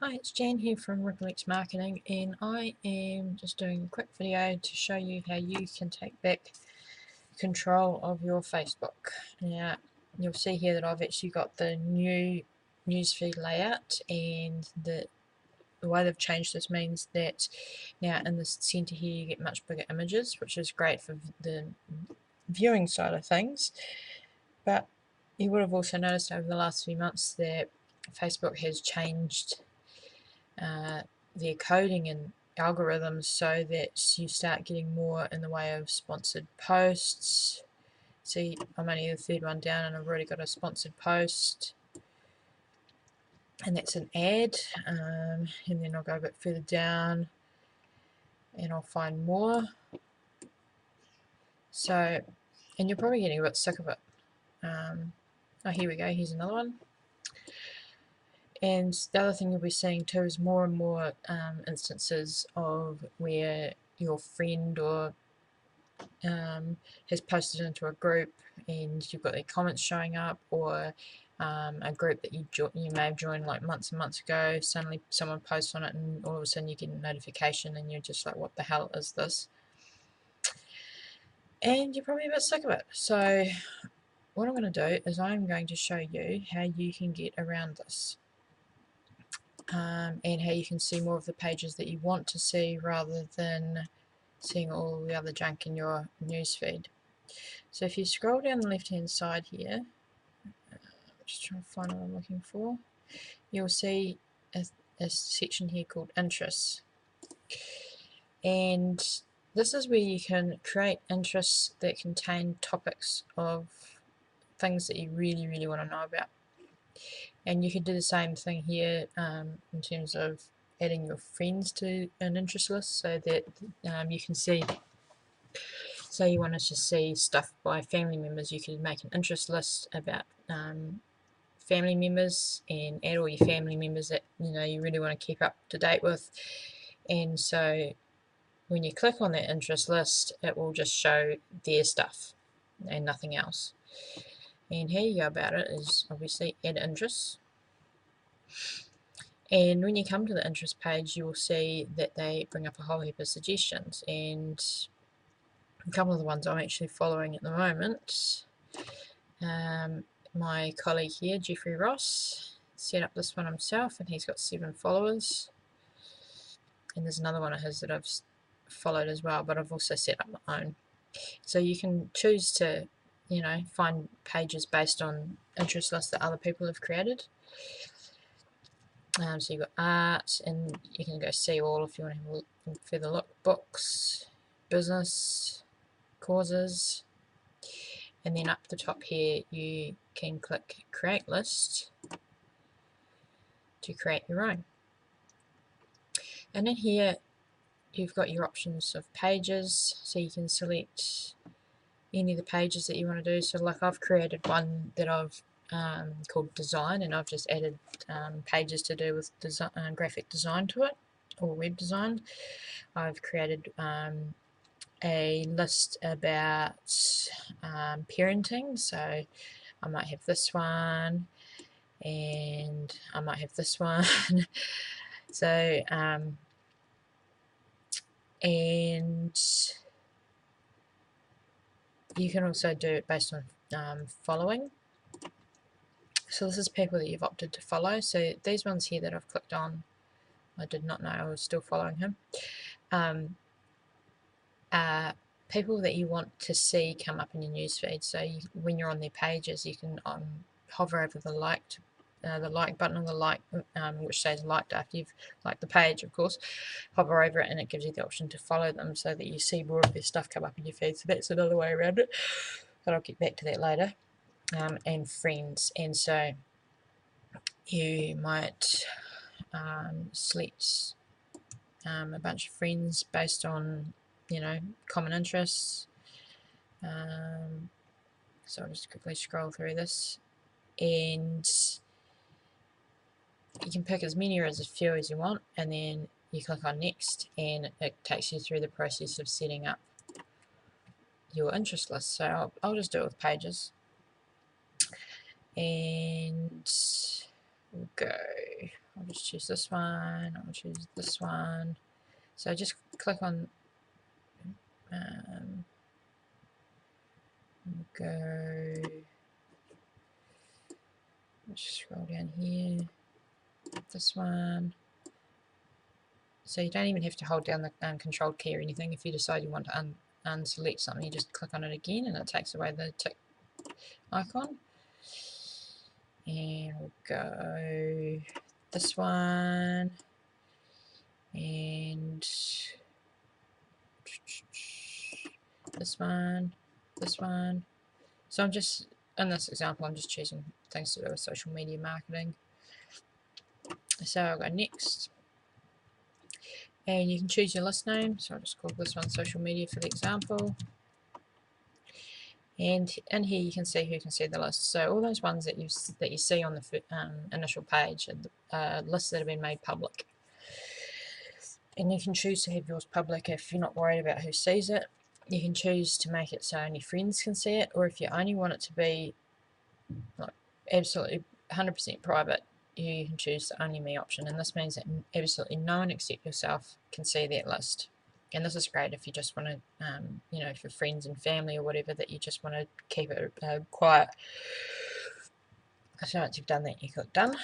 Hi, it's Jan here from Ripplex Marketing, and I am just doing a quick video to show you how you can take back control of your Facebook. Now, you'll see here that I've actually got the new newsfeed layout, and the way they've changed this means that now in the center here you get much bigger images, which is great for the viewing side of things. But you would have also noticed over the last few months that Facebook has changed their coding and algorithms so that you start getting more in the way of sponsored posts. See, I'm only the third one down and I've already got a sponsored post, and that's an ad. And then I'll go a bit further down and I'll find more. So, and you're probably getting a bit sick of it. Oh, here we go, here's another one. And the other thing you'll be seeing too is more and more instances of where your friend or has posted into a group and you've got their comments showing up, or a group that you may have joined like months and months ago. Suddenly someone posts on it and all of a sudden you get a notification and you're just like, what the hell is this? And you're probably a bit sick of it. So what I'm going to do is I'm going to show you how you can get around this. And how you can see more of the pages that you want to see rather than seeing all the other junk in your newsfeed. So if you scroll down the left hand side here, just trying to find what I'm looking for, you'll see a section here called interests, and this is where you can create interests that contain topics of things that you really want to know about. And you can do the same thing here in terms of adding your friends to an interest list, so that you can see, say you wanted to see stuff by family members, you could make an interest list about family members and add all your family members that you really want to keep up to date with. And so when you click on that interest list, it will just show their stuff and nothing else. And how you go about it is obviously add interests. And when you come to the interest page, you will see that they bring up a whole heap of suggestions, and a couple of the ones I'm actually following at the moment. My colleague here, Jeffrey Ross, set up this one himself and he's got 7 followers. And there's another one of his that I've followed as well, but I've also set up my own. So you can choose to, find pages based on interest lists that other people have created. So you've got art, and you can go see all if you want to have a further look. Books, business, causes, and then up the top here you can click create list to create your own. And in here you've got your options of pages, so you can select any of the pages that you want to do. So like I've created one that I've called design, and I've just added pages to do with design, graphic design to it, or web design. I've created a list about parenting, so I might have this one and I might have this one. So and you can also do it based on following. So this is people that you've opted to follow. So these ones here that I've clicked on, I did not know I was still following him. People that you want to see come up in your newsfeed. So when you're on their pages, you can hover over the like button on the like, which says liked after you've liked the page, of course. Hover over it and it gives you the option to follow them so that you see more of their stuff come up in your feed. So that's another way around it, but I'll get back to that later. And friends, and so you might select a bunch of friends based on common interests. So I'll just quickly scroll through this, and you can pick as many or as few as you want, and then you click on next and it takes you through the process of setting up your interest list. So I'll just do it with pages, and we'll go I'll just choose this one, I'll choose this one. So just click on, go, just scroll down here, this one. So you don't even have to hold down the control key or anything. If you decide you want to unselect something, you just click on it again and it takes away the tick icon. And we'll go this one, and this one, this one. So I'm just, in this example, I'm just choosing things to do with social media marketing. So I'll go next. And you can choose your list name. So I'll just call this one social media for the example. And in here you can see who can see the list. So all those ones that you see on the initial page are lists that have been made public. And you can choose to have yours public if you're not worried about who sees it. You can choose to make it so only friends can see it, or if you only want it to be like absolutely 100% private, you can choose the only me option, and this means that absolutely no one except yourself can see that list. And this is great if you just want to, you know, for friends and family or whatever, that you just want to keep it quiet. So once you've done that, you click done.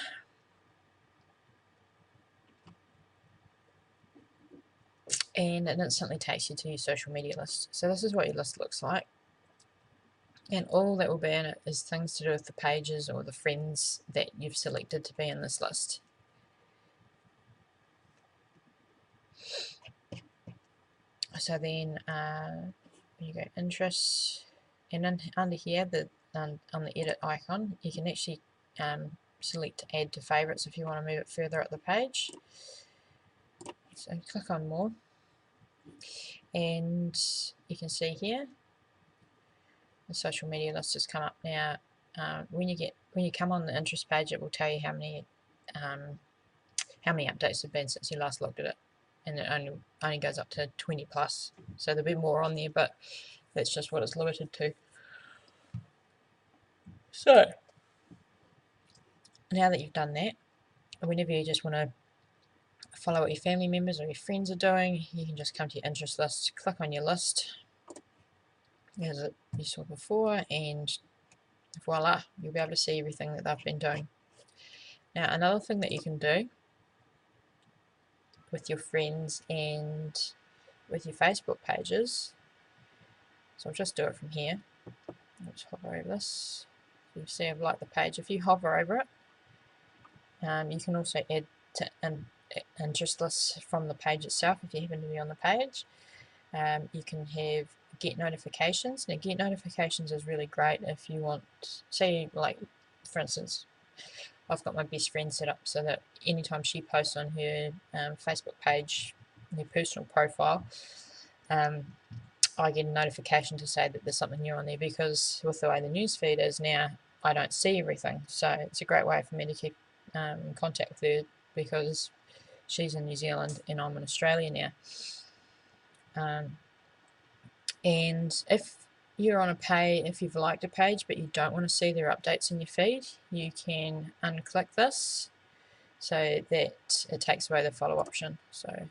And it instantly takes you to your social media list. So this is what your list looks like. And all that will be in it is things to do with the pages or the friends that you've selected to be in this list. So then you go interests, and then under here, on the edit icon, you can actually select add to favorites if you want to move it further up the page. So click on more, and you can see here the social media list has come up now. When you come on the interest page, it will tell you how many updates have been since you last looked at it, and it only goes up to 20 plus. So there'll be more on there, but that's just what it's limited to. So now that you've done that, whenever you just want to follow what your family members or your friends are doing, you can just come to your interest list, click on your list as you saw before, and voila, you'll be able to see everything that they've been doing. Now, another thing that you can do with your friends and with your Facebook pages, so I'll just do it from here. I'll just hover over this. You see I've liked the page. If you hover over it, you can also add to interest lists from the page itself if you happen to be on the page. You can have get notifications. Now, get notifications is really great if you want, say, like for instance, I've got my best friend set up so that anytime she posts on her Facebook page, her personal profile, I get a notification to say that there's something new on there, because with the way the newsfeed is now, I don't see everything. So it's a great way for me to keep in contact with her, because she's in New Zealand and I'm in Australia now. And if you're on if you've liked a page but you don't want to see their updates in your feed, you can unclick this so that it takes away the follow option. So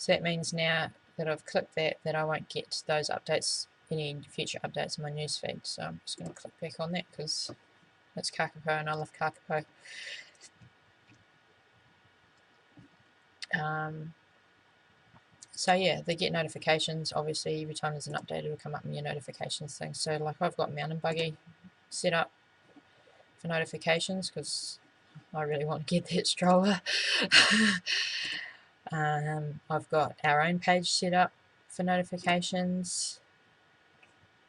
that means now that I've clicked that I won't get those updates, any future updates in my newsfeed. So I'm just going to click back on that because it's Kakapo and I love Kakapo. So yeah, they get notifications. Obviously, every time there's an update, it will come up in your notifications thing. So like I've got Mountain Buggy set up for notifications because I really want to get that stroller. I've got our own page set up for notifications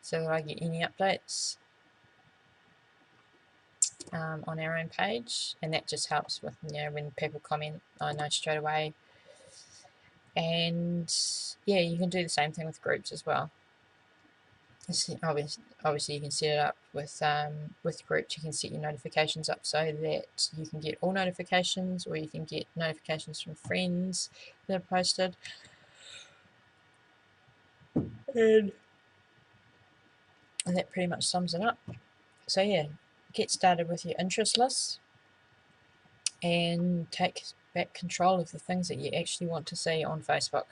so that I get any updates on our own page, and that just helps with, you know, when people comment, I know straight away. And yeah, you can do the same thing with groups as well. Obviously you can set it up with groups. You can set your notifications up so that you can get all notifications, or you can get notifications from friends that are posted. And that pretty much sums it up. So yeah, get started with your interest lists. and take back control of the things that you actually want to see on Facebook.